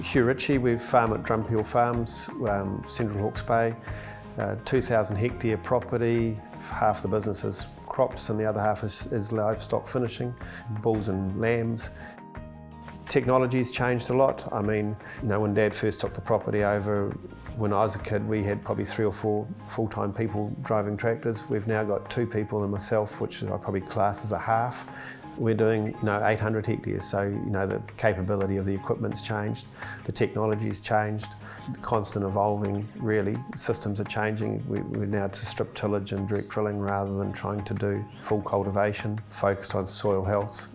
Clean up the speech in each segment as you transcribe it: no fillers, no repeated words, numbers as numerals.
Hugh Ritchie, we farm at Drumpeel Farms, Central Hawke's Bay, 2,000 hectare property. Half the business is crops and the other half is livestock finishing, bulls and lambs. Technology's changed a lot. I mean, when Dad first took the property over, when I was a kid, we had probably 3 or 4 full-time people driving tractors. We've now got 2 people and myself, which I probably class as a half. We're doing 800 hectares, so the capability of the equipment's changed, the technology's changed, constant evolving really. Systems are changing. We're now to strip tillage and direct drilling rather than trying to do full cultivation, focused on soil health.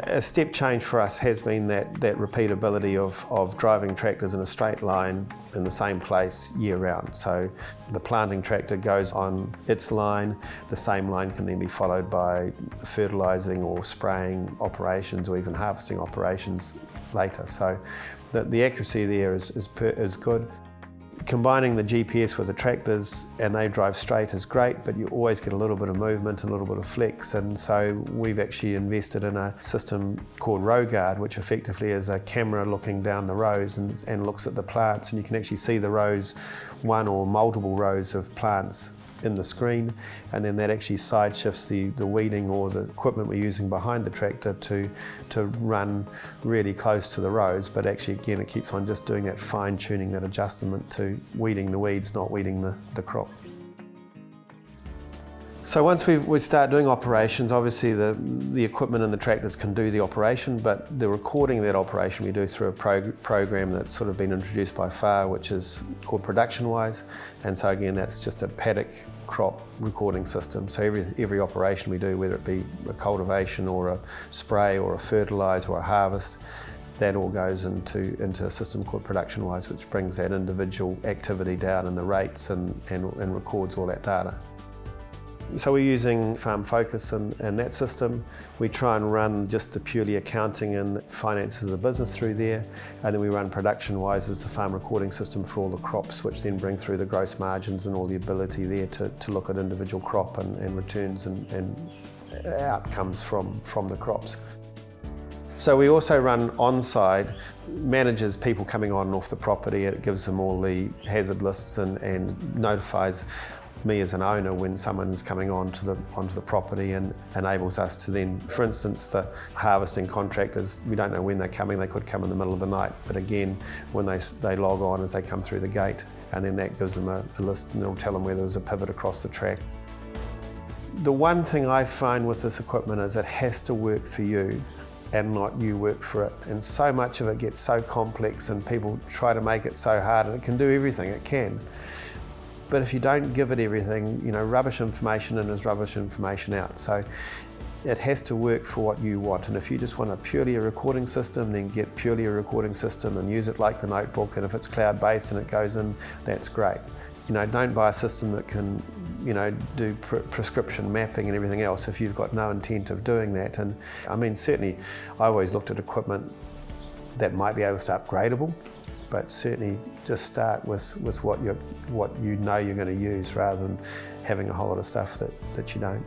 A step change for us has been that repeatability of driving tractors in a straight line in the same place year round. So the planting tractor goes on its line, the same line can then be followed by fertilising or spraying operations or even harvesting operations later. So the accuracy there is good. Combining the GPS with the tractors and they drive straight is great, but you always get a little bit of movement and a little bit of flex, and so we've actually invested in a system called Row Guard, which effectively is a camera looking down the rows and looks at the plants, and you can actually see the rows, one or multiple rows of plants in the screen, and then that actually side shifts the weeding or the equipment we're using behind the tractor to run really close to the rows, but actually again it keeps on just doing that fine tuning, that adjustment to weeding the weeds, not weeding the crop. So once we start doing operations, obviously the equipment and the tractors can do the operation, but the recording of that operation we do through a program that's sort of been introduced by FAR, which is called ProductionWise, and so again that's just a paddock crop recording system. So every operation we do, whether it be a cultivation or a spray or a fertilise or a harvest, that all goes into a system called ProductionWise, which brings that individual activity down and the rates and records all that data. So we're using Farm Focus and that system. We try and run just the purely accounting and finances of the business through there, and then we run ProductionWise as the farm recording system for all the crops, which then bring through the gross margins and all the ability there to look at individual crop and returns and outcomes from the crops. So we also run on-side, manages people coming on and off the property. It gives them all the hazard lists and notifies me as an owner when someone is coming onto the property, and enables us to then, for instance, the harvesting contractors, we don't know when they're coming, they could come in the middle of the night, but again, when they log on as they come through the gate, and then that gives them a list and it'll tell them whether there's a pivot across the track. The one thing I find with this equipment is it has to work for you and not you work for it, and so much of it gets so complex and people try to make it so hard, and it can do everything, it can. But if you don't give it everything, rubbish information in is rubbish information out. So it has to work for what you want. And if you just want purely a recording system, then get purely a recording system and use it like the notebook. And if it's cloud-based and it goes in, that's great. Don't buy a system that can, do prescription mapping and everything else if you've got no intent of doing that. And I mean, certainly, I always looked at equipment that might be able to upgradable, but certainly just start with what you're going to use rather than having a whole lot of stuff that you don't.